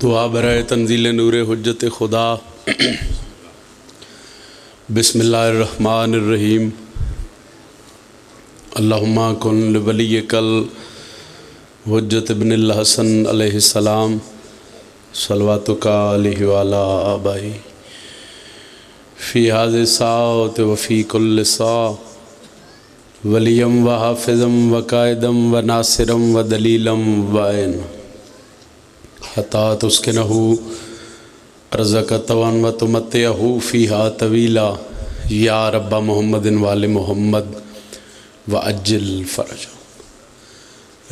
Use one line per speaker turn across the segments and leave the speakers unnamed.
دعا برائے تنزیل نور حجت خدا۔ بسم اللہ الرحمن الرحیم۔ اللہم کن لولیک الحجت ابن الحسن علیہ السلام صلواتک علیہ وعلی آبائی فی هذه الساعة وفی کل ساعة ولیم و حافظم و قائدم و ناصرم و دلیلم و عین حتی تسکنہ ارزق طوان و تمتعہ فیہا طویلا یا رب محمد وآل محمد و اجل فرج۔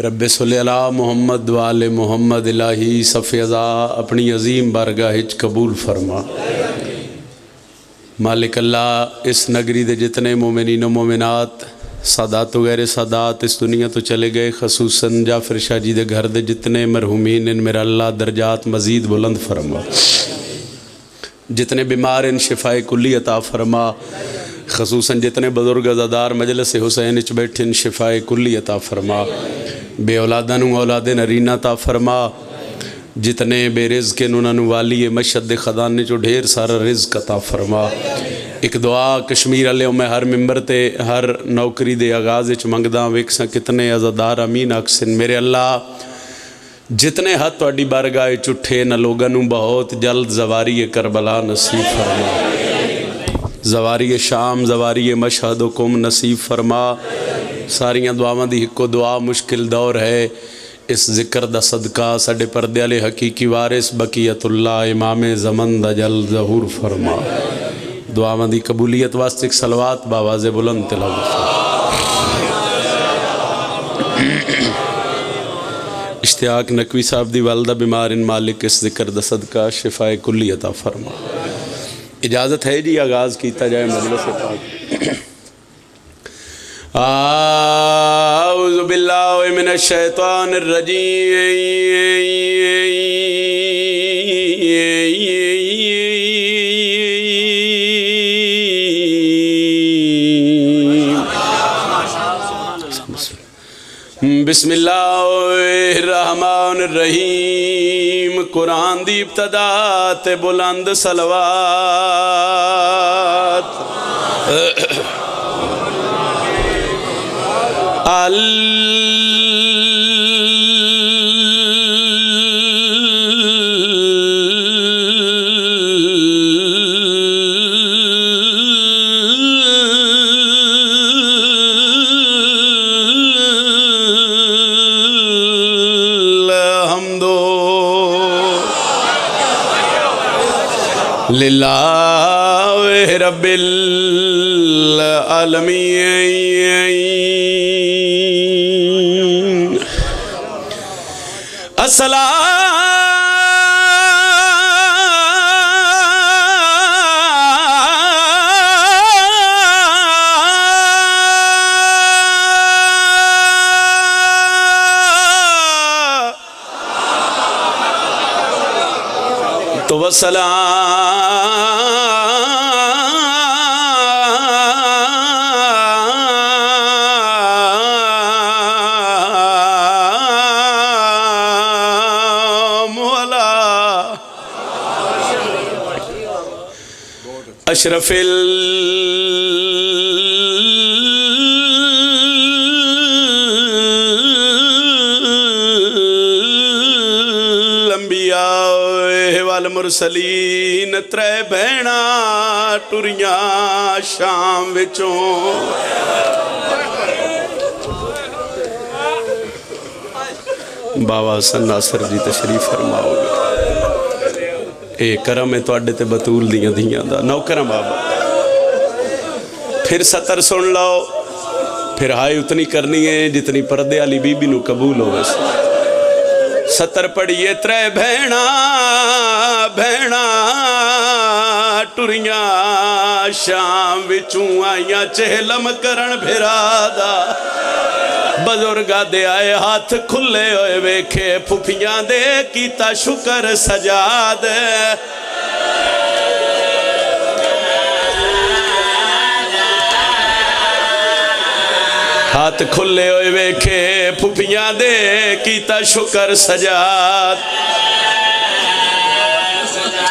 رب صلی علی محمد وآل محمد الہی صفِ ازا اپنی عظیم بارگاہ قبول فرما۔ مالک اللہ اس نگری دے جتنے مومنین و مومنات سادات و غیر سادات اس دنیا تو چلے گئے، خصوصاً جعفر شاہ جی دے گھر دے جتنے مرحومین ان میرا اللہ درجات مزید بلند فرما۔ جتنے بیمار ان شفاء کلی عطا فرما، خصوصاً جتنے بزرگ عزادار مجلس حسین اچ بیٹھے ان شفاء کلی عطا فرما۔ بے اولادن اولاد نرینہ عطا فرما، جتنے بے رزق انہوں والی مشہد خزانے جو ڈھیر سارا رزق عطا فرما۔ ایک دعا کشمیر علیہ میں ہر ممبر تے ہر نوکری دے آغاز اچ منگداں ویکساں کتنے عزادار امین اکسن۔ میرے اللہ جتنے ہاتھ تواڈی بارگاہ چٹھے نہ لوگنوں بہت جلد زواری کربلا نصیب فرما، زواری شام زواری مشہد و قم نصیب فرما۔ ساریاں دعاواں دی ہکو دعا مشکل دور ہے، اس ذکر دا صدقہ سڈے پردے والے حقیقی وارث بقیت اللہ امام زمن دا جل ظہور فرما۔ دعاواں دی قبولیت واسطے ایک صلوات باواز بلند تلاوت فرما۔ اشتیاق نقوی صاحب دی والدہ بیمار ان مالک اس ذکر دا صدقہ شفاء کلی عطا فرما۔ اجازت ہے جی آغاز کیتا جائے مجلس پاک۔ اعوذ باللہ من الشیطان الرجیم، بسم اللہ الرحمن الرحیم۔ قرآن دی ابتدا تے بلند صلوات۔ للہ رب العالمین۔ تو اشرف الانبیاء والمرسلین ترے بہنا ٹریاں شام وچوں۔ بابا حسن ناصر جی تشریف فرماؤ گے۔ اے کرم ہے توڑے تے بطول دیاں دیاں دا نوکرم بابا۔ پھر ستر سن لو، پھر ہائی اتنی کرنی ہے جتنی پردے علی بی بی نو قبول ہو ویسے۔ ستر پڑھئے ترے بہنا بہنا ٹریاں شام وچوں آئیاں چہلم کرن بھرادا۔ بزرگا دے آئے ہاتھ کھلے ہوئے ویکھے پھپیاں دے کیتا شکر سجاد۔ ہاتھ کھلے ہوئے ویکھے پھپیاں دے کیتا شکر سجاد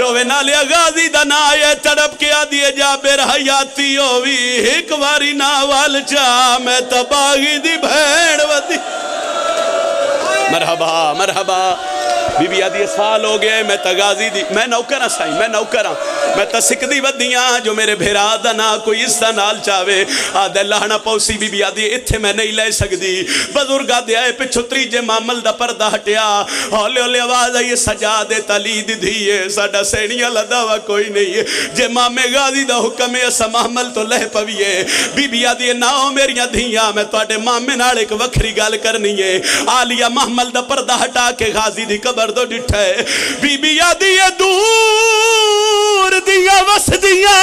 روے نالے غازی دا نا آئے تڑپ کے آدھیے جابر حیاتی ہووی ایک واری ناوال چاہ میں تباغی دی بھیڑ ودی مرحبا مرحبا بی بی آدھی سال ہو گئے میں تغازی دی میں نوکرہ سائیں میں نوکرہ میں تسک دی ودیاں جو میرے بھیرا دا نا کوئی اس نال چاہوے آدھے لہنا پوسی بی بی آدھی اتھے میں نہیں لے سکتی بزرگا دے آئے پہ چھتری جے مامل دا پردہ ہٹیا ہولے ہولے آواز آئیے سجادے تلید دیئے ساڑھا سینیاں لداوا کوئی نہیں ہے جے مامے غازی دا حکم ہے اسا محمل تو لہ پویے بی بی آدھی ناؤ میریاں دھیاں میں توڑے مامے نال ایک وکھری گال کرنی ہے آلیا محمل دا پردہ ہٹا کے غازی دی قبر دو ڈٹھے بی بی آدھی دور دیا وس دیا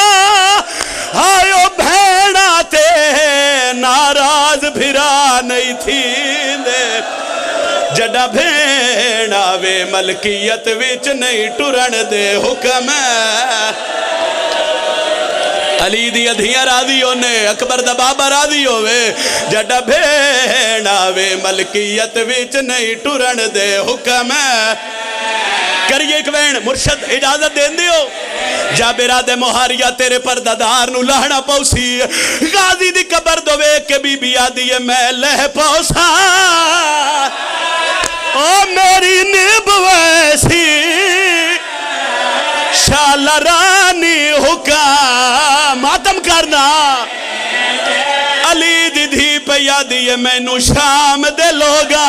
آئیو بھیڑا تے ناراض بھرا نہیں تھی دے جڑا بھیڑا وے ملکیت وچ نہیں ٹرن دے حکم علی دی ادھیاں راضیوں نے اکبر دا بابا راضی ہوئے جڑا بھیڑا وے ملکیت وچ نہیں ٹرن دے حکم کریے ایک وین مرشد اجازت دین دیو جابرہ دے مہاریہ تیرے پردادار نو لہنا پوسی غازی دی قبر دوے کے بی بی آدھی میں لہ پوسا او میری نب ویسی شال رانی حکام ماتم کرنا علی دی دھی پہ یادی میں نو شام دے لوگا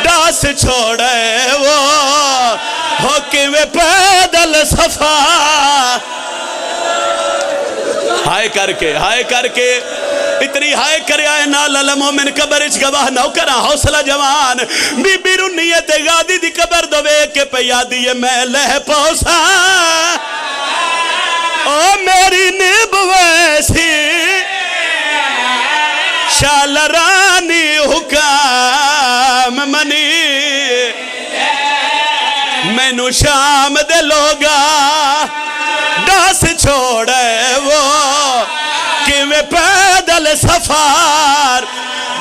ڈاس چھوڑے وہ حکم پیدل صفا ہائے کر کے اتنی ہائے کرے آئے نال المومن قبر اچ گواہ نوکرہ حوصلہ جوان بی بی رنیت غازی دی قبر دوے کے پیادی میں لہ پوسا او میری نب ویسی شال رانی حکام منی میں نو شام دے لوگا ڈاس چھوڑے وہ کہ میں پیدل سفار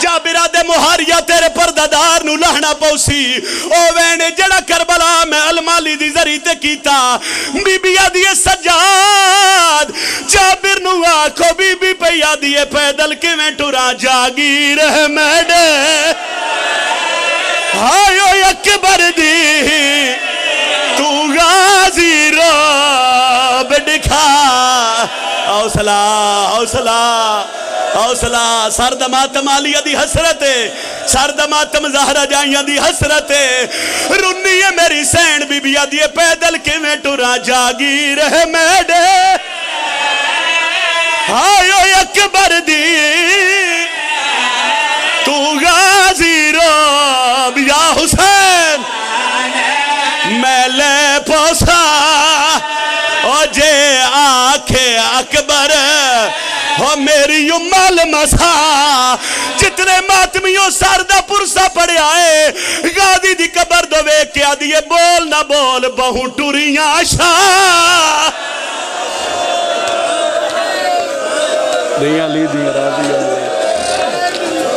جابرہ دے مہاریہ تیرے پردادار نو لہنا پوسی او وینے جڑا کربلا میں المالی دی ذریعے کیتا بی بی آدھیے سجاد جابر نو آکھو بی بی پہ آدھیے پیدل کے میں ٹورا جاگی رہ میڈے آئیو اکبر دی تو غازی رو بڑکھا حوصلہ سرد ماتم آلیہ دی حسرت سرد ماتم زہرہ جائیاں دی حسرت رنی ہے میری سین بی بی آدھی پیدل کے میں ٹورا جاگی رہ میڈے آئیو اکبر دی تو غازی رو یا حسین میں لے پوسا او جے آنکھیں اکبر ہو میری امال مسا جتنے ماتمیوں سردہ پرسا پڑے آئے غازی دی قبر دوے کیا دیئے بول نہ بول بہوں ٹوریاں شاہ علی دی راضی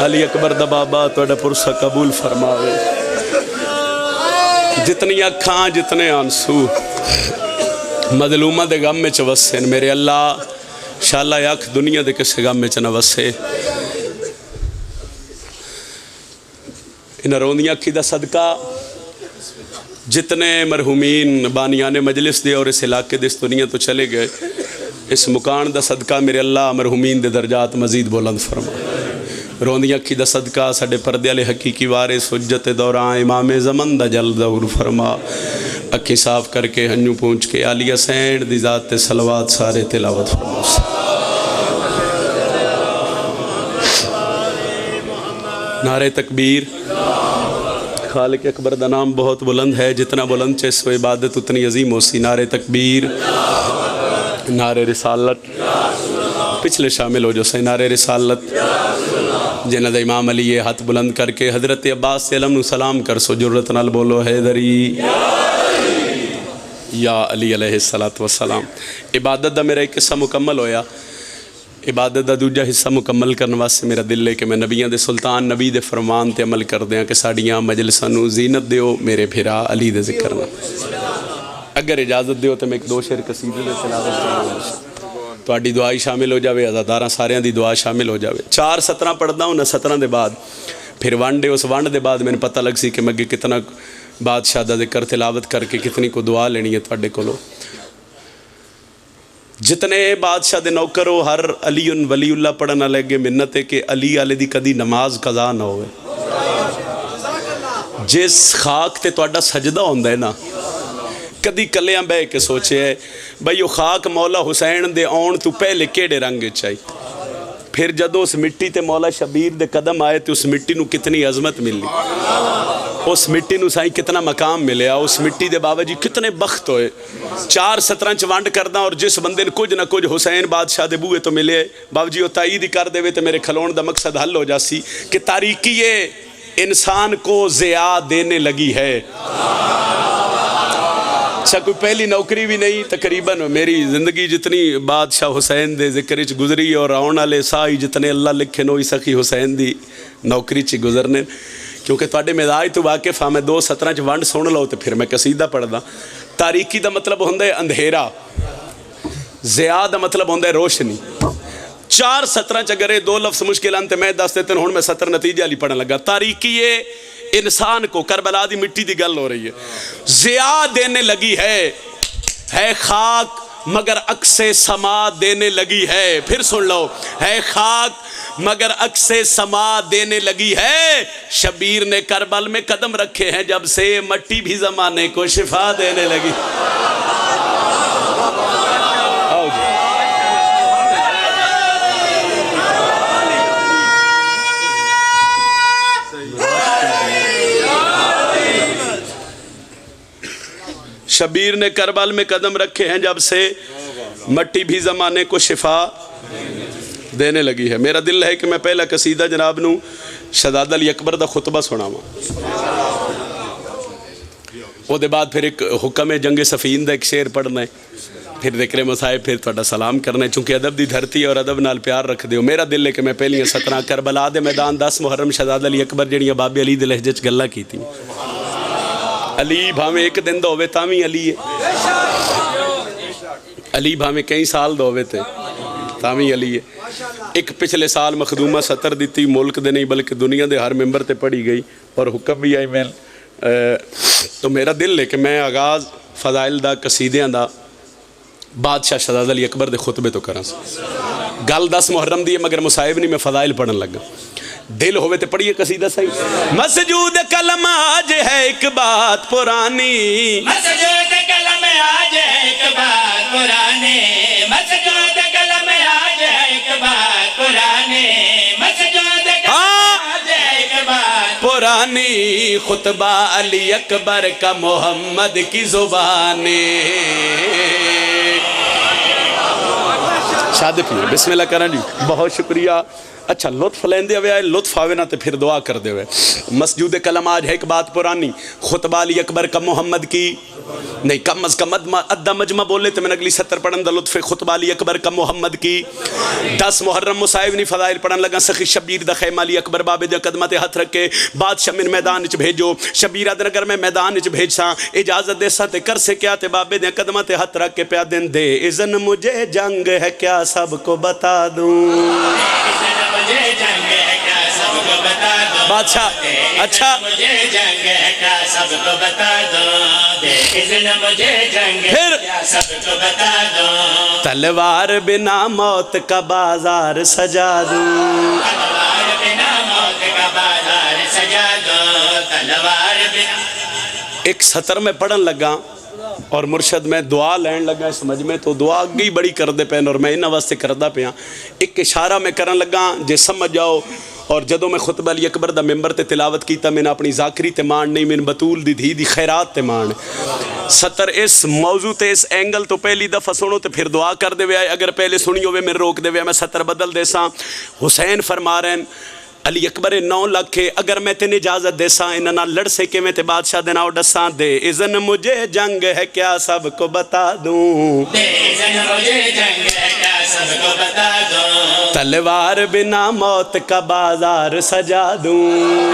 علی اکبر دا بابا توڑا پرسا قبول فرماوے جتنی اکھاں جتنے آنسو مظلومہ دے غم میں چوسن میرے اللہ شاءاللہ یک دنیا دے کسے غم میں چنوسے انہا روندیاں کی دا صدقہ جتنے مرحومین بانیان مجلس دے اور اس علاقے دے اس دنیا تو چلے گئے اس مکان دا صدقہ میرے اللہ مرحومین دے درجات مزید بلند فرما روندیاں کی دا صدقہ ساڑھے پردے علی حقیقی وارث حجت دوران امام زمن دا جل دور فرما اکھی صاف کر کے ہنیوں پونچ کے عالیہ سینڈ دی ذات صلوات سارے تلاوت فرما نعرہ تکبیر خالق اکبر دا نام بہت بلند ہے جتنا بلند چے سو عبادت اتنی عظیم ہو سی نعرہ تکبیر نعرہ رسالت پچھلے شامل ہو جو سے نعرہ رسالت جنہ دا امام علی یہ ہاتھ بلند کر کے حضرت عباس سے علم سلام کر سو جرت نال بولو حیدری یا علی علیہ السلام عبادت دا میرا ایک قصہ مکمل ہویا عبادت دا دوجہ حصہ مکمل کرنے واسے میرا دل لے کہ میں نبیان دے سلطان نبی دے فرمان تے عمل کر دیاں کہ ساڑیاں مجلسانو زینت دیو میرے بھیرا علی دے ذکرنا اگر اجازت دیو تو میں ایک دو شعر قصیدے دے تلاوت کراں، تہاڈی دعا ہی شامل ہو جاوے، عزاداراں ساریاں دی دعا شامل ہو جاوے۔ 4 17 پڑھدا ہوں نا، 17 دے بعد پھر ونڈ اس ونڈ دے بعد میں پتہ لگ سی کہ میں اگے کتنا بادشاہ دا ذکر تلاوت کر کے کتنی کو دعا لینی ہے تہاڈے کولوں۔ جتنے بادشاہ دے نوکر ہو، ہر علی ولی اللہ پڑھن والے اگے منت ہے کہ علی والے دی کدی نماز قضا نہ ہوئے۔ جس خاک تے تہاڈا سجدہ ہوندا ہے نا، کدی کلیاں بہ کے سوچے ہے بھئی وہ خاک مولا حسین دے آن تو پہلے کیڑے رنگ چاہی، پھر جدوں اس مٹی تے مولا شبیر دے قدم آئے تو اس مٹی نو کتنی عظمت ملی، اس مٹی نو سائیں کتنا مقام ملیا، اس مٹی دے بابا جی کتنے بخت ہوئے۔ 4 17 چ ونڈ کردہ اور جس بندے نے کچھ نہ کچھ حسین بادشاہ دے بوئے تو ملے، بابا جی وہ تائید ہی کر دے تو میرے کھلون دا مقصد حل ہو جاسی کہ تاریکی انسان کو ضیاء دینے لگی ہے۔ اچھا کوئی پہلی نوکری بھی نہیں، تقریباً میری زندگی جتنی بادشاہ حسین دے ذکر چ گزری اور آن والے سائی جتنے اللہ لکھے نوئی سخی حسین دی نوکری چ گزرنے، کیونکہ تواڈے مزاج تو واقف ہاں، میں 2 17 چ ونڈ سن لو تو پھر میں قصیدہ پڑھدا۔ تاریکی دا مطلب ہوندا ہے اندھیرا، ضیاء دا مطلب ہوندا ہے روشنی۔ 4 17 چ اگر 2 لفظ مشکل ہیں تو میں دس دیتے ہوں میں 70 نتیجہ علی پڑھن لگا۔ تاریکی انسان کو، کربلا دی مٹی دی گل ہو رہی ہے، ضیاء دینے لگی ہے خاک مگر عکس سما دینے لگی ہے۔ پھر سن لو، ہے خاک مگر عکس سما دینے لگی ہے، شبیر نے کربل میں قدم رکھے ہیں جب سے مٹی بھی زمانے کو شفا دینے لگی۔ آؤ جی۔ شبیر نے کربل میں قدم رکھے ہیں جب سے مٹی بھی زمانے کو شفا دینے لگی ہے۔ میرا دل ہے کہ میں پہلا قصیدہ جناب نو شہزادہ علی اکبر دا خطبہ سناواں، وہ دے بعد پھر ایک حکم ہے جنگ صفین دا ایک شعر پڑھنا ہے، پھر ذکر مصائب، پھر تہاڈا سلام کرنا ہے، چونکہ ادب دی دھرتی اور ادب نال پیار رکھ دیو۔ میرا دل ہے کہ میں پہلیاں 17 کربلا دے میدان 10 محرم شہزادہ علی اکبر جڑیاں بابے علی دے لہجے چ گلاں کیتیں۔ علی بھاویں ایک دن دا ہوئے تاویں علی ہے، علی بھاویں کئی سال دا ہوئے تھے تاویں علی ہے۔ ایک پچھلے سال مخدومہ 70 دیتی، ملک دے نہیں بلکہ دنیا دے ہر ممبر تے پڑھی گئی اور حکم بھی آئی میں۔ تو میرا دل ہے کہ میں آغاز فضائل دا قصیدیاں دا بادشاہ شہزادہ علی اکبر دے خطبے تو کراں گل 10 محرم دی ہے مگر مصائب نہیں، میں فضائل پڑھن لگا۔ دل ہوئے تے پڑھئے قصیدہ صحیح۔ مسجود کلم آج ہے ایک بات پرانی، مسجود کلم آج ہے ایک بات پرانی، مسجود کلم آج ہے ایک بات پرانی، مسجود کلم آج ہے ایک بات پرانی، خطبہ علی اکبر کا محمد کی زبانی۔ شاد پیئے بسم اللہ کریں جی، بہت شکریہ۔ اچھا لطف لیندے ہوئے آئے، لطف آوے نہ تے پھر دعا کر دے ہوئے۔ مسجود کلم آج ہے ایک بات پرانی، خطبہ علی اکبر کا محمد کی نہیں، کم از کم ادھا مجمع بولے تو میں اگلی 70 پڑھن دا لطف خطبہ علی اکبر کا محمد کی۔ 10 محرم مصائب نہیں فضائل پڑھن لگا۔ سخی شبیر دا خیمہ علی اکبر بابے دے قدمہ تے ہاتھ رکھے، بادشاہ من میدان وچ بھیجو، شبیرہ دے نگر میں میدان وچ بھیجساں، اجازت دے سا تے کر سے کیا تے بابے دے قدمہ تے ہاتھ رکھ کے پیا دن دے، اذن مجھے جنگ ہے کیا سب کو بتا دوں، بادشاہ اچھا
مجھے جنگ ہے کیا سب کو بتا دو، دے اذن مجھے جنگ ہے کیا سب کو بتا دو،
تلوار بنا موت کا بازار سجا دوں،
تلوار بنا موت کا بازار سجا دو، تلوار بنا۔
ایک 70 میں پڑھن لگا اور مرشد میں دعا لین لگا اس مجمع تو دعا گئی بڑی کر دے پین اور میں انہاں واسطے کردہ پیاں، ایک اشارہ میں کرن لگا جے سمجھ جاؤ۔ اور جدوں میں خطبہ علی اکبر دا ممبر تے تلاوت کیتا میں نے اپنی ذاکری تے مان نہیں، میں بطول دی دھی دی خیرات تے مان۔ 70 اس موضوع تے اس اینگل تو پہلی دفعہ سنو تے پھر دعا کر دے ہوئے، اگر پہلے سنی ہوئے میں روک دے ہوئے، میں 70 بدل دے ساں۔ حسین فرما رہے ہیں علی اکبر 9 لاکھ اگر میں تین اجازت دے ساں انہاں لڑ سکے میں تے بادشاہ دے ناؤ ڈساں، دے اذن مجھے جنگ ہے کیا سب کو بتا دوں،
دے اذن مجھے جنگ ہے کیا سب کو بتا دوں،
تلوار بنا موت کا بازار سجا دوں،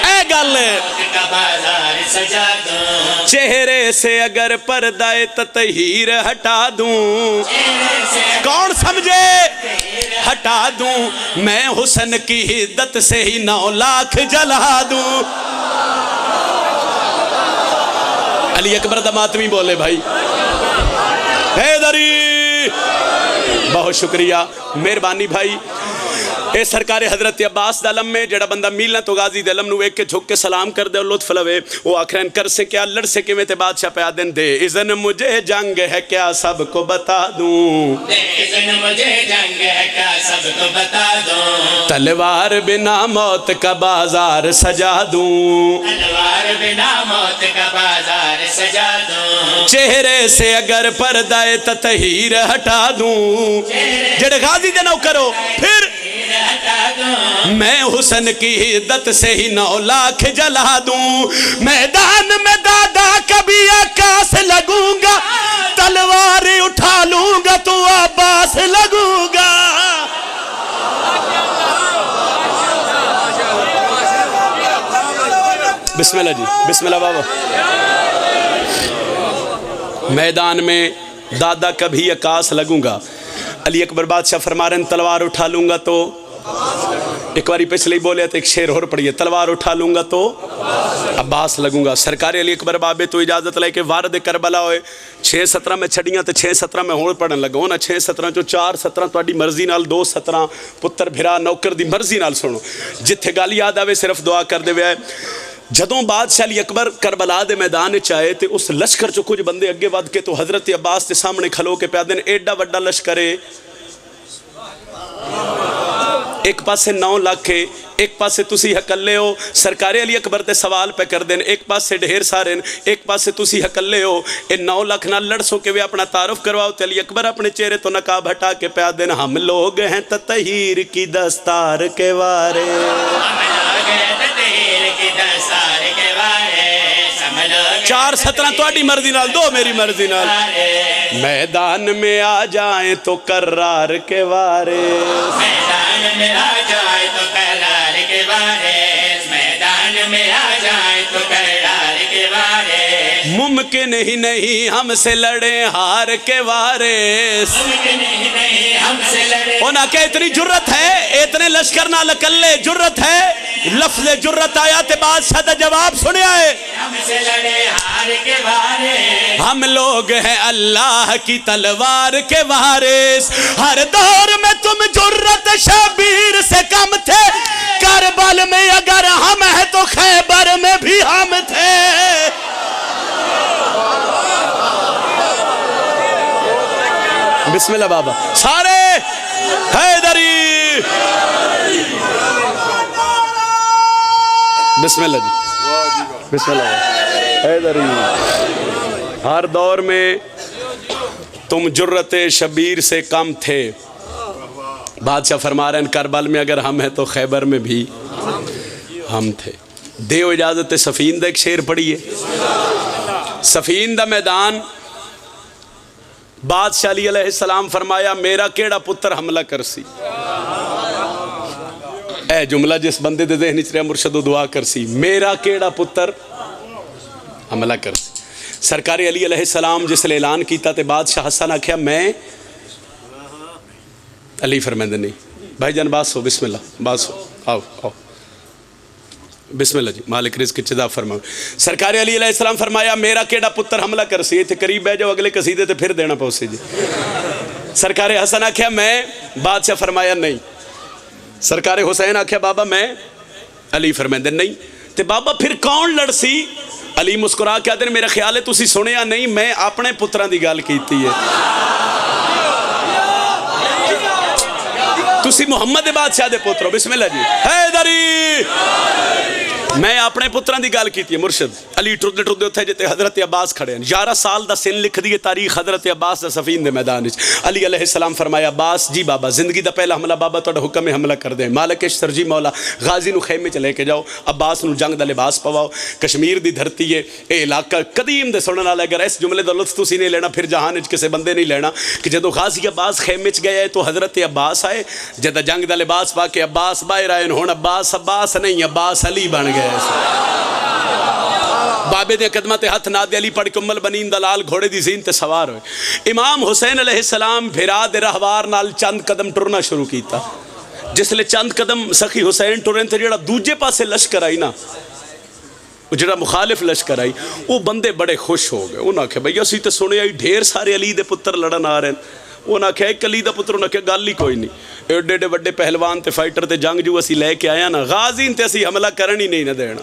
اے گل
موت کا بازار سجا دوں،
چہرے سے اگر پردہ تطہیر ہٹا دوں، کون سمجھے ہٹا دوں، میں حسن کی حدت سے ہی 9 لاکھ جلا دوں۔ علی اکبر دماتمی بولے بھائی حیدری، بہت شکریہ، مہربانی بھائی۔ اے سرکار حضرت عباس دا علم میں جڑا بندہ میلنا تو غازی دے علم نو ایک کے جھک کے سلام کر دے اور لطف لوے، وہ آخرین کر سے کیا لڑ سے کہ میں تے بادشاہ پہ آدن دے اذن مجھے جنگ ہے کیا سب کو بتا دوں،
دے اذن مجھے جنگ ہے کیا سب کو بتا دوں،
تلوار بنا موت کا بازار سجا دوں،
تلوار بنا موت کا بازار سجا دوں،
چہرے سے اگر پردہ تطہیر ہٹا دوں، جڑے غازی دے نو کرو پھر
ہٹا دوں،
میں حسن کی حدت سے ہی 9 لاکھ جلا دوں، میدان میں دادا کبھی عکاس لگوں گا، تلوار اٹھا لوں گا تو عباس لگوں گا۔ بسم اللہ جی، بسم اللہ بابا۔ میدان میں دادا کبھی عکاس لگوں گا، علی اکبر بادشاہ فرما رہے ہیں تلوار اٹھا لوں گا تو، ایک باری پچھلے ہی بولے تو ایک شعر اور پڑھیے، تلوار اٹھا لوں گا تو عباس لگوں گا۔ سرکار علی اکبر بابے تو اجازت لے کے وارد کربلا ہوئے 6:17 میں چھڑیاں تو 6:17 میں ہون پڑھن لگا ہونا، 6:17 چو 4:17 تواڈی مرضی نال، 2:17 پتر بھرا نوکر دی مرضی نال سنو، جتھے گل یاد آوے صرف دعا کر دے وے۔ جدوں بادشاہ علی اکبر کربلا دے میدان چائے تے اس لشکر چو کچھ بندے اگے ود کے تو حضرت عباس کے سامنے کھلو کے پیادن ایڈا وڈا لشکر ہے، ایک پاسے 9 لاکھ ہے، ایک پاسے تسی حکلے ہو، سرکار علی اکبر تے سوال پہ کر دیں، ایک پاسے ڈھیر سارے ایک پاسے تسی حکلے ہو، اے 9 لاکھ نہ لڑسوں کے وہ اپنا تعارف کرواؤ تے علی اکبر اپنے چہرے تو نقاب ہٹا کے پہ دیں، ہم لوگ ہیں تطہیر کی دستار کے وارے،
ہم لوگ ہیں تطہیر کی دستار کے وارث، ہم لوگ
4:17 تواڈی مرضی نال، 2 میری مرضی نال، میدان میں آ جائیں تو کرار کے وارث،
میدان میں آ جائے تو کرار کے وارث، میدان میں آ جائے تو کرار کے وارث،
ممکن ہی نہیں ہم سے لڑیں ہار کے وارث،
ممکن ہی نہیں ہم سے لڑے،
ہونا کہ اتنی جرت ہے، اتنے لشکر نہ لکلے جرت ہے، لفظ جرت آیا تے بادشاہ دا جواب سنیا ہے،
ہم سے لڑے ہار کے وارث،
ہم لوگ ہیں اللہ کی تلوار کے وارث، ہر دور میں تم جرت شبیر سے کم تھے، کربل میں اگر ہم ہیں تو خیبر میں بھی ہم تھے۔ بسم اللہ بابا، سارے حیدری، بسم اللہ جی، بسم اللہ حیدری، ہر دور میں تم جرت شبیر سے کم تھے، بادشاہ فرما رہے ہیں کربل میں اگر ہم ہیں تو خیبر میں بھی ہم تھے۔ دیو اجازت سفین دا ایک شعر پڑھیے، سفین دا میدان، بادشاہ علی علیہ السلام فرمایا میرا کیڑا پتر حملہ کرسی، اے جملہ جس بندے دے ذہن چریا مرشد و دعا کرسی، میرا کیڑا پتر حملہ کرسی۔ سرکار علی علیہ السلام جس لئے اعلان کیتا تے بادشاہ حسن آکھیا میں، علی فرمیندے نہیں، بھائی جان باس ہو، بسم اللہ باس ہو، آؤ آؤ، بسم اللہ جی، مالک رزق چدا فرماؤ۔ سرکار علی علیہ السلام فرمایا میرا کیڑا پتر حملہ کرسی، تھے قریب بہ جاؤ اگلے قصیدے تے پھر دینا پوسی جی۔ سرکار حسن آکھیا میں، بادشاہ فرمایا نہیں، سرکار حسین آکھیا بابا میں، علی فرمیندے نہیں، تے بابا پھر کون لڑسی؟ علی مسکرا کے آدھے میرا خیال ہے تسی سنیا نہیں، میں اپنے پتران دی گال کیتی ہے، تسی محمد بادشاہ دے پترو، بسم اللہ جی، حیدری، میں اپنے پتران دی گال کیتی ہے مرشد۔ علی ٹردے ٹردے ہوتے جتے حضرت عباس کھڑے ہیں، 11 سال دا سن لکھ دیئے تاریخ حضرت عباس دا سفین دے میدان وچ۔ علی علیہ السلام فرمایا عباس جی بابا زندگی دا پہلا حملہ بابا توڑا حکم حملہ کر دیں، مالک اشتر جی مولا غازی نو خیمے چلے کے جاؤ، عباس نو جنگ دا لباس پواؤ، کشمیر دی دھرتی ہے، اے علاقہ قدیم دے سنن والا، اگر اس جملے دا لطف تسی نہیں لینا پھر جہان وچ کسے بندے نہیں لینا کہ جدو غازی عباس خیمے وچ گئے تو حضرت عباس آئے، جدہ جنگ دا لباس پا کے عباس باہر آئے، ہن عباس نہیں عباس علی بن گئے، بابے دے قدمہ تے ہاتھ ناد علی پڑھ کے امل بنین دلال گھوڑے دی زین تے سوار ہوئے. امام حسین علیہ السلام بھرا دے رہوار نال چند قدم ٹرنا شروع کیتا. جس لئے چند قدم سخی حسین ٹرن تے جڑا دوجے پاسے لشکر آئی نا, جڑا مخالف لشکر آئی, وہ بندے بڑے خوش ہو گئے. انہاں کہا بھئی اسی تے سنے آئی ڈھیر سارے علی دے پتر لڑن آ رہے ہیں. انہاں کہا ایک علی دا پتر, انہاں کہا گل ہی کوئی نہیں, ایڈے ایڈے بڑے پہلوان تے فائٹر تے جنگ جو اسی لے کے آیا نا, غازی تے اسی حملہ کرن ہی نہیں نہ دینا.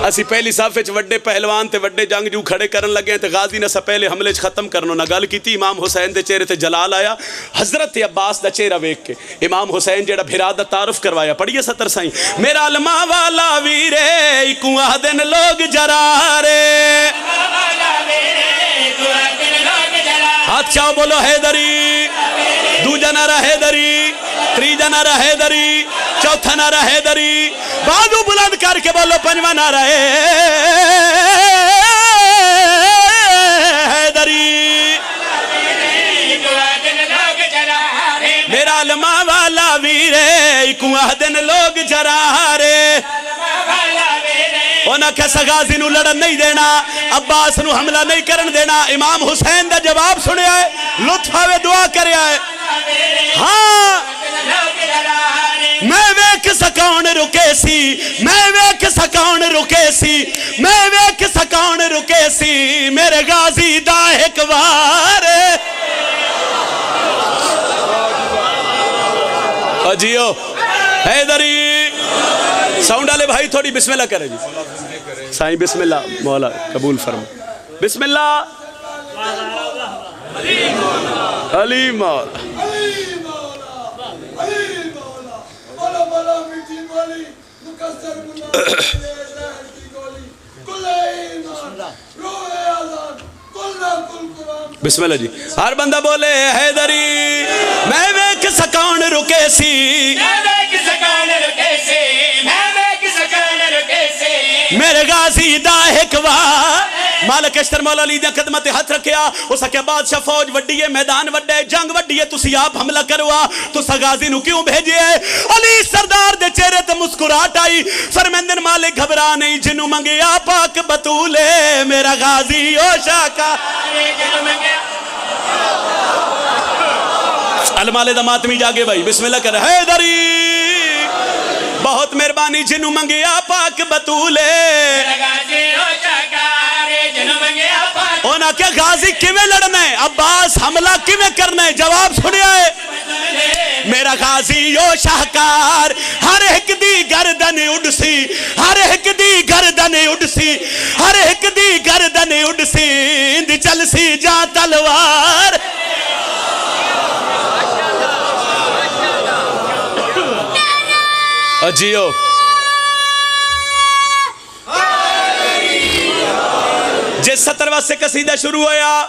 اسی پہلی صف وچ وڈے پہلوان تے وڈے جنگ جو کھڑے کرن لگے تے غازی نے سب پہلے حملے ختم کرنو نہ گل کیتی. امام حسین دے چہرے تے جلال آیا. حضرت عباس دا چہرہ ویکھ کے امام حسین جڑا بھرا دا تعارف کروایا, پڑھیے سطر سائیں. میرا علماء والا ویرے اکو آدن لوگ جرارے, ہاتھ چاہو بولو حیدری, دو جنا رہا حیدری, تری جنا رہا حیدری, چوتھا نعرہ حیدری, بازو بلند کر کے بولو پنجواں نعرہ حیدری. میرا علماء والا ویرے اکو آدن لوگ جرارے. انہاں کہا غازی نو لڑن نہیں دینا, عباس نو حملہ نہیں کرن دینا. امام حسین دا جواب سنے آئے, لطف آوے دعا کرے آئے. ہاں میں ویک سکون رکے سی, میں ویک سکون رکے سی, میں ویک سکون رکے سی, میرے غازی دا ایک وار. اجیو حیدری ساؤنڈ والے بھائی تھوڑی بسم اللہ کرے جی. سائیں بسم اللہ, مولا قبول فرما. بسم اللہ علی مولا. بسم اللہ جی. ہر بندہ بولے حیدری میں ویک سکون رکے سی, میرے غازی دا ایک وار. مالک اشتر مولا علی دیا قدمت ہاتھ رکھیا. اس کے بادشاہ فوج وڈی ہے, میدان وڈے, جنگ وڈی ہے, تسی آپ حملہ کروا, تسا غازی نو کیوں بھیجے؟ علی سردار دے چہرے تے مسکراہٹ آئی. فرمیندن مالک گھبرا نہیں, جنو منگیا پاک بطولے, میرا غازی او شاکا. علمالے دا ماتمی جاگے بھائی, بسم اللہ کر. حیدری بہت مہربانی, جنو منگیا پاک بطولے. اونا کیا غازی کیویں لڑنا ہے, عباس حملہ کیویں کرنا ہے؟ جواب سنے آئے. میرا غازی او شاہکار, ہر ایک دی گردن اڑ سی, ہر ایک دی گردن اڑ سی, ہر ایک دی گردن اڑ سی, اند چل سی جا تلوار. اجیو جس 70 سے قصیدہ شروع ہویا,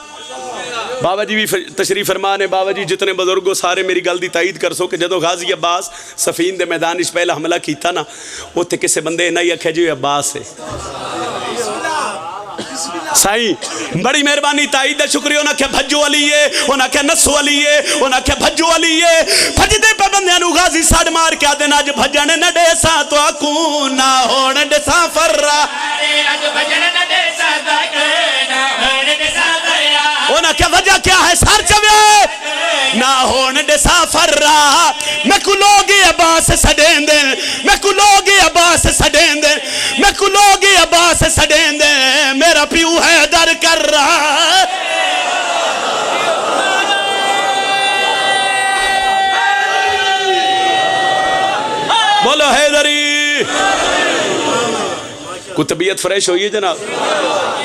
بابا جی بھی تشریف فرمان ہے. بابا جی جتنے بزرگوں سارے میری گل دی تائید کر سو کہ جدو غازی عباس سفین دے میدان اس پہلا حملہ کیتا نا, وہ تے کسے بندے نہ یہ کہے جو عباس ہے. سائیں بڑی مہربانی تائید ہے, شکریہ. انہاں کہ بھجو علی ہے, انہاں کہ نسو علی ہے, انہاں کہ بھجو علی ہے. بھجدے پہ بندیاں نو غازی ساڑ مار کے آدھے نا, جو بھجن نہ ڈیسا تو اکون نہ ہون ڈیسا فرہ. انہاں کہ وجہ کیا ہے سار چوے نہ ہون ڈیسا فرہ. میں کو لوگی عباس سڑین دیں, میں کو لوگی عباس سڑین دیں, میں کو لوگی عباس سڑین دیں, میرا پیو ہے در کر رہا. بولو حیدری. کوئی طبیعت فریش ہوئی ہے جناب؟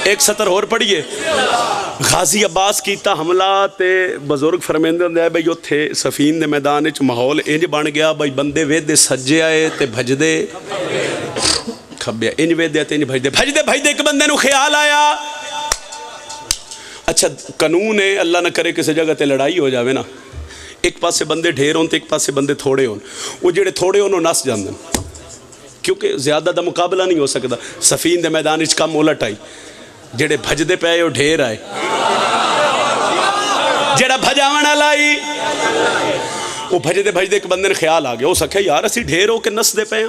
ایک سطر اور پڑھیے. غازی عباس کیتا حملہ تے بزرگ فرمیندے ہوندے بھئی اوتھے سفین دے میدان وچ ماحول انج بن گیا بھئی بندے ویدے سجے آئے تے بھجدے کھبیا, انج ویدے تے انج بھجدے بھجدے بھجدے. ایک بندے نو خیال آیا, اچھا قانون ہے اللہ نہ کرے کسی جگہ تے لڑائی ہو جاوے نا, ایک پاسے بندے ڈھیر ہون تے ایک پاسے بندے تھوڑے ہون. وہ جڑے تھوڑے ہون نس جاندن, کیونکہ زیادہ دا مقابلہ نہیں ہو سکتا. سفین دے میدان وچ کم الٹ آئی, جڑے بھجدے پے وہ ڈھیر آئے, جڑا بھجاون والا آئی وہ بھجدے بھجدے. ایک بندے نے خیال آ گیا, ہو سکے یار اسی ڈھیر ہو کے نس دے پے ہیں,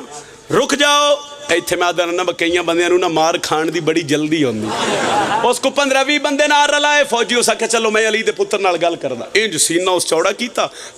رک جاؤ ਇੱਥੇ ਮੈਂ ਆਦਰ ਨਾ ਕਈਆਂ ਬੰਦਿਆਂ ਨੂੰ ਨਾ ਮਾਰ ਖਾਣ ਦੀ ਬੜੀ ਜਲਦੀ ਹੁੰਦੀ ਉਸ ਕੋ 15-20 ਬੰਦੇ ਨਾਲ ਰਲਾਏ ਫੌਜੀ ਉਸ ਆਖਿਆ ਚਲੋ ਮੈਂ ਅਲੀ ਦੇ ਪੁੱਤਰ ਨਾਲ ਗੱਲ ਕਰਦਾ ਇੰਜ ਸੀਨਾ ਉਸ ਚੌੜਾ ਕੀਤਾ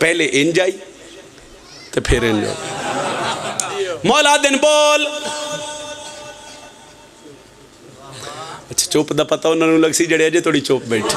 ਪਹਿਲੇ ਇੰਜ ਆਈ ਤੇ ਫਿਰ ਇੰਜ ਮੌਲਾ ਦਿਨ ਬੋਲ ਅੱਛਾ ਚੁੱਪ ਦਾ ਪਤਾ ਉਹਨਾਂ ਨੂੰ ਲੱਗ ਸੀ ਜਿਹੜੇ ਅਜੇ ਥੋੜੀ ਚੁੱਪ ਬੈਠੇ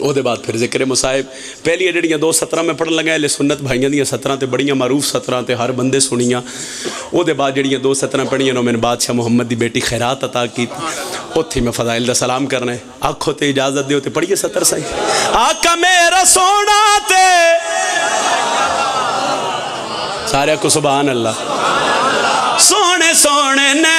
ਉਹਦੇ ਬਾਅਦ ਫਿਰ ਜ਼ਿਕਰ ਮੁਸਾਹਿਬ ਪਹਿਲੀਆਂ ਜਿਹੜੀਆਂ 2 ਸਤਰਾਂ ਮੈਂ ਪੜ੍ਹਨ ਲੱਗਾ ਇਹ ਸੁਨਨਤ ਭਾਈਆਂ ਦੀਆਂ ਸਤਰਾਂ ਤੇ ਬੜੀਆਂ ਮਾਰੂਫ ਸਤਰਾਂ ਤੇ ਹਰ ਬੰਦੇ ਸੁਣੀਆਂ ਉਹਦੇ ਬਾਅਦ ਜਿਹੜੀਆਂ 2 ਸਤਰਾਂ ਪੜ੍ਹੀਆਂ ਨੇ ਮੈਨੂੰ ਬਾਦਸ਼ਾਹ ਮੁਹੰਮਦ ਦੀ ਬੇਟੀ ਖੈਰਾਤ ਅਤਾ ਕੀਤੀ ਉੱਥੇ ਮੈਂ ਫਜ਼ਾਇਲ ਦਾ ਸਲਾਮ ਕਰਨਾ ਹੈ ਆਖੋ ਤੇ ਇਜਾਜ਼ਤ ਦਿਓ ਤੇ ਪੜ੍ਹੀਏ ਸਤਰ ਸਾਈ ਆਕਾ ਮੇਰਾ ਸੋਹਣਾ ਤੇ ਸਾਰਿਆਂ ਕੋ ਸੁਭਾਨ ਅੱਲਾ ਸੋਹਣੇ ਸੋਹਣੇ ਨੇ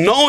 9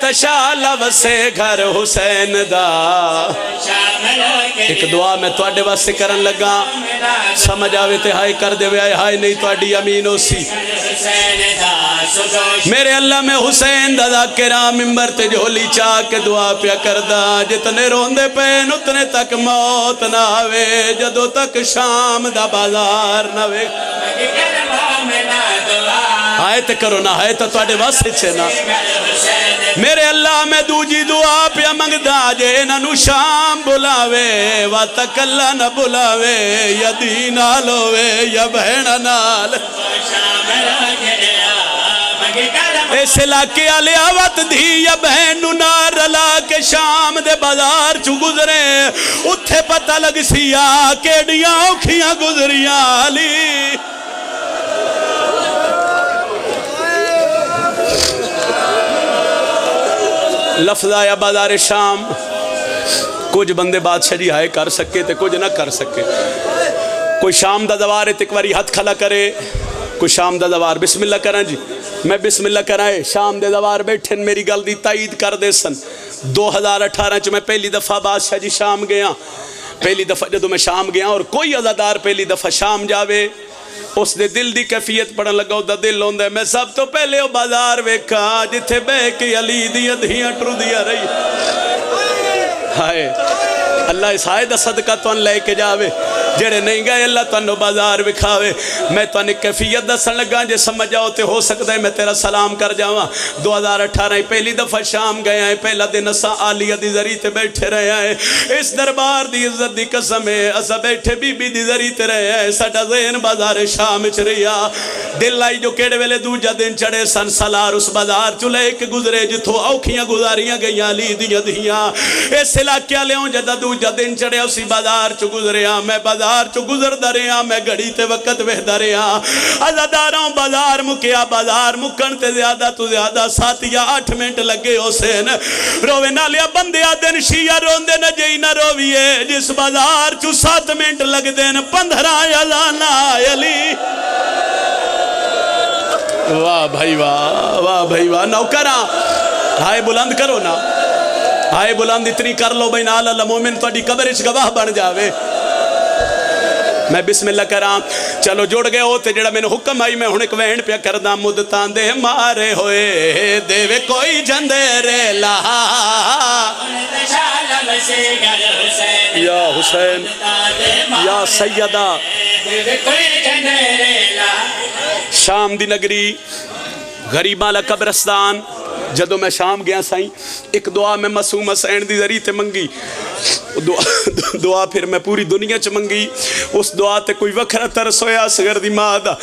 تشال وسے گھر حسین دا
شامل ہو کے
ایک دعا میں تواڈے واسطے کرن لگا سمجھ آوے تے ہائے کر دے وے ہائے نہیں تواڈی امین ہو سی
حسین دا سجوش
میرے اللہ میں حسین دا ذاکرہ ممبر تے جھولی چاہ کے دعا پیا کردا جتنے روندے پین اتنے تک موت نہ آوے جدوں تک شام دا بازار نہ وے
کلمہ میں نہ دعا
ہائے تے کرو نہ ہائے تے تواڈے واسطے چھے نا
حسین
میرے اللہ میں دوجی دعا پیا منگدا جے انہاں نو شام بلاوے وا تک اللہ نہ بلاوے یا دین نال ہوے یا بہن نال
شامل ہو کے مگے کلمہ
اس علاقے والے آوت دھی یا بہن نو نار رلا کے شام دے بازار چو گزرے اتھے پتہ لگ سیا کیڑیاں اوکھیاں گزریاں علی لفظ آیا بازار شام کچھ بندے بادشاہ جی ہائے کر سکے تے کچھ نہ کر سکے کوئی شام دا دوار ہے تکواری ہاتھ کھلا کرے کوئی شام دا دوار بسم اللہ کریں جی میں بسم اللہ کرائے شام دے دوار بیٹھن میری گل دی تائید کر دے سن 2018 چ میں پہلی دفعہ بادشاہ جی شام گیا پہلی دفعہ جدو میں شام گیا اور کوئی عزادار پہلی دفعہ شام جاوے اس دے دل دی کیفیت پڑھن لگا دا دل ہوندے میں سب تو پہلے وہ بازار ویکھا جتھے بے کے علی دی ادھیاں ٹرو دیا رہی ہائے اللہ اس آئے دا صدقہ تو ان لے کے جاوے جڑے نہیں گئے اللہ تو انو بازار وکھاوے میں تو انہیں کیفیت دسن لگا جے سمجھ جاؤ تے ہو سکتا ہے میں تیرا سلام کر جاواں 2018 پہلی دفعہ شام گیا ہے پہلا دن اساں آلیہ دی ذری تے بیٹھے رہے ہیں اس دربار دی عزت دی قسم ہے اساں بیٹھے بی بی دی ذری تے رہے ہیں ساڈا ذہن بازار شام چ رہیا دل لائی جو کیڑے ویلے دوجا دن چڑھے سن سالار اس بازار چ لے کے گزرے جتھوں اوکھیاں گزاریاں گئیاں علی دیاں دھیاں اس علاقے والےوں جدا دوجا دن چڑھے اسی بازار چ گزریا میں بازار چ گزردا رہیا میں گھڑی تے وقت وہدا رہیا عزاداراں بازار مکیا بازار مکن تے زیادہ تو زیادہ 7 یا 8 منٹ لگے حسین روے نالیا بندیا دن شیعہ روندے نہ جئی نہ رویے جس بازار چ 7 منٹ لگ دین 15 اذانا علی واہ بھائی واہ بھائی واہ نوکراں ہائے بلند کرو نا ہائے بلند اتنی کر لو بھائی نال اللہ مومن تہاڈی قبر وچ گواہ بن جاوے میں بسم اللہ کرام چلو جڑ گئے ہو تے جڑا میں نے حکم آئی میں ہن ایک وین پیا کردا مدتاں دے مارے ہوئے دیوے کوئی جندے رے لا یا حسین یا سیدہ شام دی نگری غریباں لا قبرستان جدو میں شام گیا سائیں ایک دعا میں معصوم حسین دی ذریعے تے منگی دعا پھر میں پوری دنیا چ منگی اس دعا تے کوئی وکھرا ترس ہویا اصغر دی ماں دا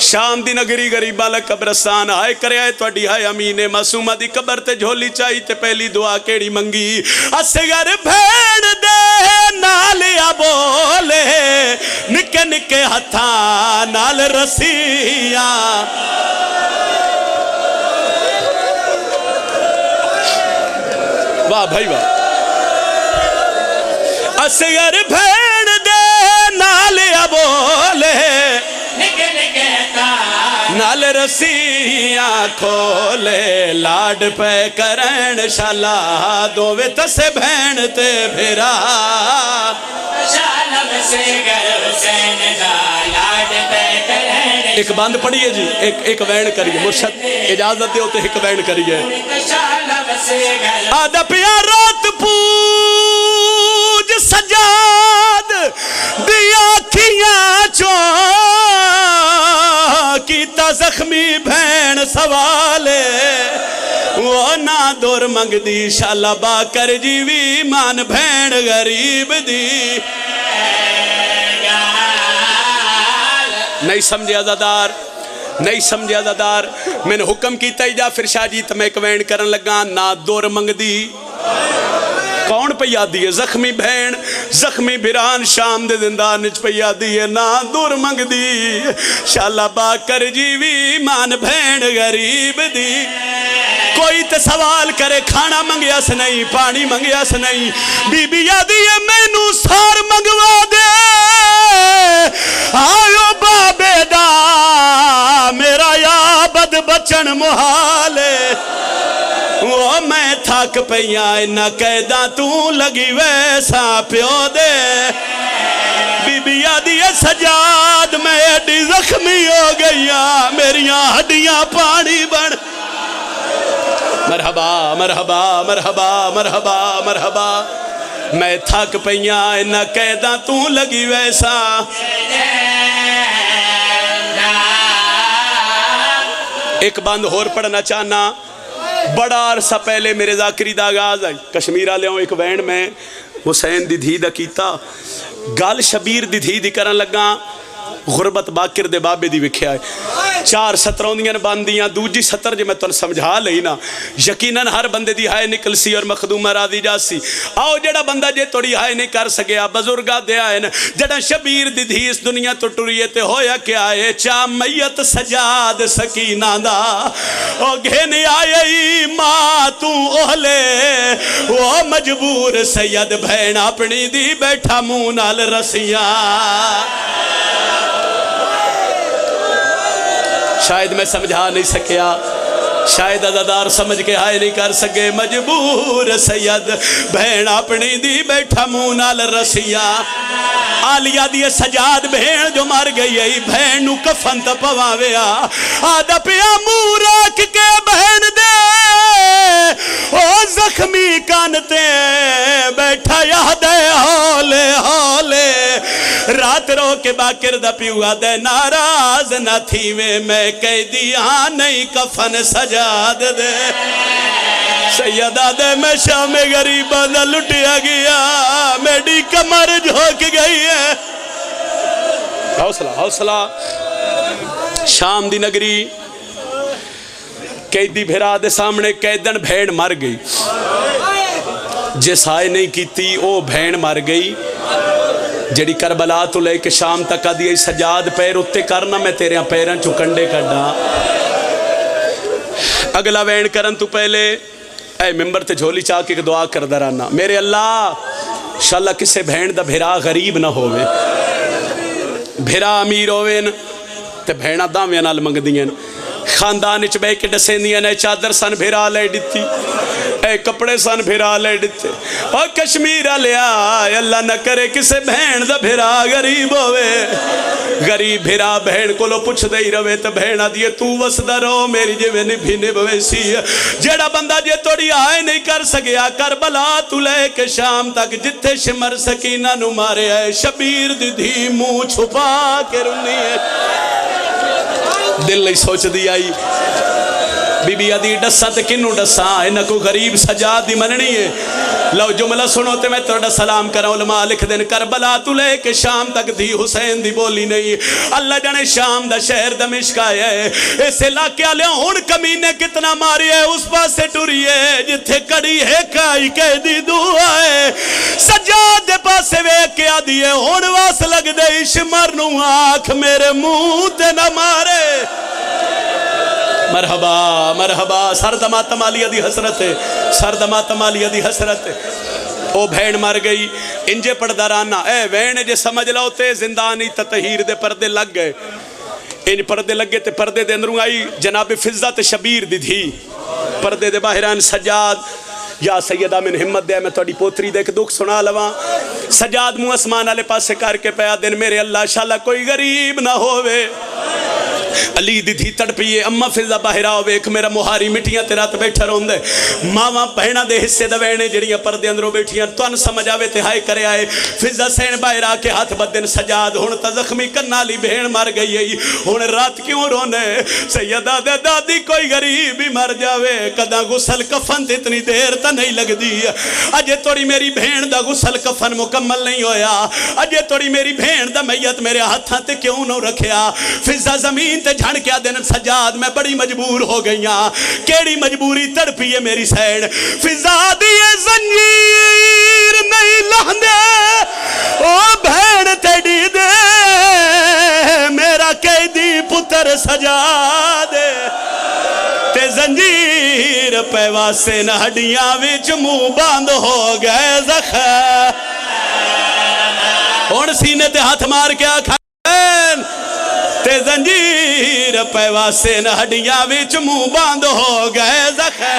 شام دی نگری غریباں لا قبرستان ہائے کریا تہاڈی ہائے امین معصومہ دی قبر تے جھولی چائی تے پہلی دعا کیڑی منگی اصغر بھیڑ دے نال یا بولے نکے نکے ہتھاں نال رسیاں واہ بھائی واہ اصغر بھیڑ دے نال بولے نال رسیاں کھولے لاڈ پہ کرن شالا دووے تسے بھین تے بھیرا ایک باند پڑھئے جی ایک وین کریے مرشد اجازت دے ہوتے ایک وین کریے آدھا پیارات پوج سجاد دیا کھیاں چون کیتا زخمی بھین سوالے وہ نا دور منگ دی شالا با کر جیوی مان بھین غریب دی نہیں سمجھے عزادار نہیں سمجھے عزادار میں نے حکم کیتا جا پھر شاہ جی تو میں ایک وین کرن لگا نا دور منگ دی کون پہ یادی ہے زخمی بھین زخمی بھران شام دے زندان پہ یادی ہے نا دور منگ دی شالا با کر جیوی مان بھین غریب دی کوئی تے سوال کرے کھانا منگیا سے نہیں پانی منگیا سے نہیں بی بی یادی ہے میں نو سار منگوا دے آئیو بابے دا میرا یا بد بچن محالے وہ میں تھک پئیاں انہاں قیداں تو لگی ویسا پیو دے بی بی آدھی سجاد میں ایڈی زخمی ہو گئیاں میریاں ہڈیاں پانی بن مرحبا مرحبا مرحبا مرحبا مرحبا میں تھک پئیاں انہاں قیداں تو لگی ویسا ایک بند اور پڑھنا چاہنا بڑا عرصہ پہلے میرے ذاکری دا آغاز آئی کشمیرہ لے ہوں ایک وین میں حسین دی دھی دا کیتا گال شبیر دی دھی دی کرن لگا غربت باکر دے بابے دی وکھیا ہے 4 سطروں دیاں باندیاں دوجی سطر جو میں تن سمجھا لئی نا یقیناً ہر بندے دی ہائے نکل سی اور مخدومہ راضی جا سی آؤ جڑا بندہ جے توڑی ہائے نہیں کر سکیا بزرگا دے آئے نا جڑا شبیر دی دھی اس دنیا تو ٹوریے تے ہویا کیا ہے چا میت سجاد سکینہ دا او گھنے آئی ماں تو اہلے وہ مجبور سید بھین اپنی دی بیٹھا مونال رسیاں شاید میں سمجھا نہیں سکیا شاید عزادار سمجھ کے ہائے نہیں کر سکے مجبور سید بہن اپنی دی بیٹھا مونال رسیاں آلیہ دی سجاد بہن جو مر گئی ہے بہن نو کفن تا پواویا آدھا پیا موراک کے بہن دے او زخمی کانتے بیٹھا یاد ہے ہولے ہولے رات رو کے باکر دا پیوا دے ناراض نہ تھی میں قیدیاں نہیں کفن سجاد دے سیدہ دے میں شام غریبہ دا لٹیا گیا میری کمر جھوک گئی ہے حوصلہ حوصلہ شام دی نگری قیدی بھیرا دے سامنے قیدن بھیڑ مر گئی جس آئے نہیں کیتی او بھیڑ مر گئی جڑی کربلا تو لے کے شام تک آدھی سجاد پیر اتے کرنا میں تیرے پیرن چکنڈے کڑا اگلا وین کرن تو پہلے اے ممبر تے جھولی چاہ کے دعا کر درانا میرے اللہ انشاءاللہ کسے بھین دا بھیرا غریب نہ ہوئے بھیرا امیر ہوئے تے بھینا دامیاں نال منگ دیں خاندان اچ بے کے ڈسیں دیں اے چادر سن بھیرا لے ڈتی اے کپڑے سن بھیرا لے ڈتے اور کشمیرہ لیا اللہ نہ کرے کسے بھین دا بھیرا غریب ہوئے غریب بھیرا بہن کو لو پچھ دے ہی روے تو بہنہ دیئے تو وسدہ رو میری جے میں نبھینے بویسی جیڑا بندہ جے توڑی آئے نہیں کر سکیا کربلا تو لے کے شام تک جتے شمر سکینہ نو مارے آئے شبیر دی دھی منہ چھپا کے رنی ہے دل نہیں سوچ دی آئی بی بی آدھی ڈسا تے کنو ڈسا انہا کو غریب سجاد دی مننی ہے لو جملہ سنو تے میں توڑا سلام کرا علماء لکھ دین کربلا تو لے کے شام تک دی حسین دی بولی نہیں اللہ جانے شام دا شہر دمشق آیا ہے اس علاقے آلے ہون کمینے کتنا ماری ہے اس پاس سے ٹوری ہے جتھے کڑی ہے کائی کہہ دی دعا ہے سجاد دے پاس سے وے کے آدھی ہے ہون واس لگ دے شمر نو آنکھ میرے منہ تے نہ مارے مرحبا مرحبا سردماتم آلیہ دی حسرت ہے سردماتم آلیہ دی حسرت ہے او بھین مر گئی انجے پردارانا اے وین جے سمجھ لاؤ تے زندانی تطہیر دے پردے لگ گئے ان پردے لگ گئے تے پردے دے اندروں آئی جناب فضہ تے شبیر دی تھی پردے دے باہران سجاد یا سیدہ من ہمت دے میں توڑی پوتری دے کہ دکھ سنا لواں سجاد مو اسمان آلے پاس سے کر کے پیا دن میرے اللہ شاءاللہ کوئی غریب نہ ہوئے علی دی تھی تڑ پیئے اممہ فضہ باہرہ ہوئے ایک میرا مہاری مٹیاں تیرات بیٹھا رون دے ماما پہنا دے حصے دوینے جڑیاں پردے اندروں بیٹھیاں تو ان سمجھ آوے تے ہائے کرے آئے فضہ سین باہرہ کے ہاتھ بدن سجاد ہون تا زخمی کنالی بہن مر گئی ہے ہون رات کیوں رونے سیدہ دے دادی کوئی غریب ہی مر جاوے کدا غسل کفن تے اتنی دیر تا نہیں لگ دی اجے توڑی میری بہن دا غسل کفن مکمل نہیں ہویا اجے توڑی میری بہن دا میت میرے ہاتھاں تے کیوں نہ رکھیا فضہ زمین تے جھڑ کیا دن سجاد میں بڑی مجبور ہو گئیاں کیڑی مجبوری تڑپی ہے میری سیڑ فضہ دیئے زنجیر نہیں لہندے او بھین تیڑی دے میرا قیدی پتر سجادے تے زنجیر پیوا سے نہ ہڈیاں وچ منہ باندھ ہو گئے زخم ہون سینے تے ہاتھ مار کے آکھائیں تے زنجیر پیوا سے نہ ہڈیاں وچ منہ باندھ ہو گئے زخم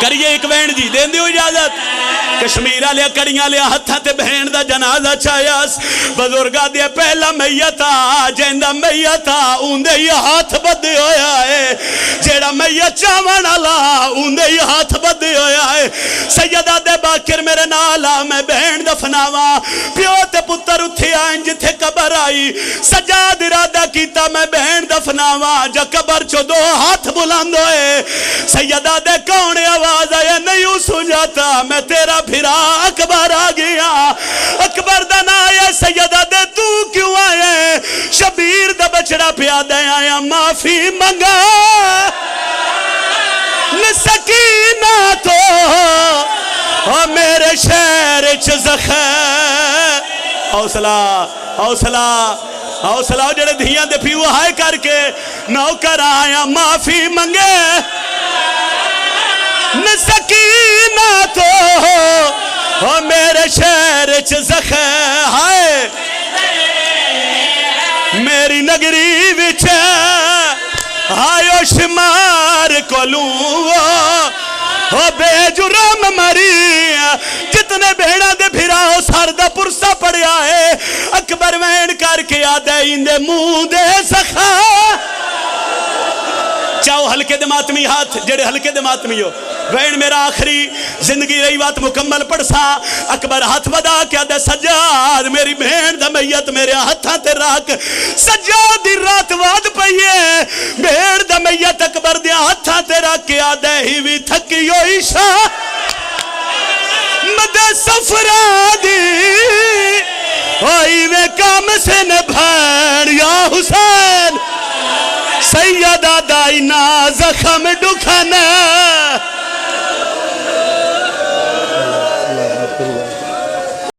کریے ایک بہن جی دین دیو اجازت کشمیر لیا کڑیاں لیا ہتھاں تے بہن دا جنازہ چاہیاس بزرگا دیا پہلا میتا جیندہ میتا اوندے یہ ہاتھ بدے ہویا ہے جیڑا میت چاوان اللہ اوندے یہ ہاتھ بدے ہویا ہے سیدہ دے باکر میرے نالا میں بہن دفناوا پیو تے پتر اتھے آئیں جتھے قبر آئی سجاد ارادہ کیتا میں بہن دفناوا جا قبر چو دو ہاتھ بلند ہوئے سیدہ دے کون آواز آیا نہیں سجاتا میں تیرا پھرا اکبر آ گیا اکبر دن آیا سیدہ دے تو کیوں آئے شبیر دا بچڑا پیادہ آیا معافی منگا سکینہ تو میرے شہر زخیر حوصلہ حوصلہ حوصلہ جڑے دھیاں دے پیو ہائے کر کے نوکر آیا معافی منگے سکینہ تو میرے شہر زخیر ہائے میری نگری وچ آئیو شمار کولوں بے جرم مری جتنے بھیڑا دے پھرا ہو ساردہ پرسا پڑیا ہے اکبر وین کر کے آدھے اندے منہ دے سخا چاہو ہلکے دے ماتمی ہاتھ جڑے ہلکے دے ماتمی ہو وین میرا آخری زندگی رہی بات مکمل پڑھ سا اکبر ہاتھ ودا کیا دے سجاد میری بہن دا میت میرے ہاتھاں تے راک سجاد دی رات واد پئیے بہن دا میت اکبر دے ہاتھاں تے راک کیا دے ہی وی تھکی عیشہ مدے سفرہ دی ہوئی میں کام سے نبھین یا حسین سیدہ دائنا زخم ڈکھنے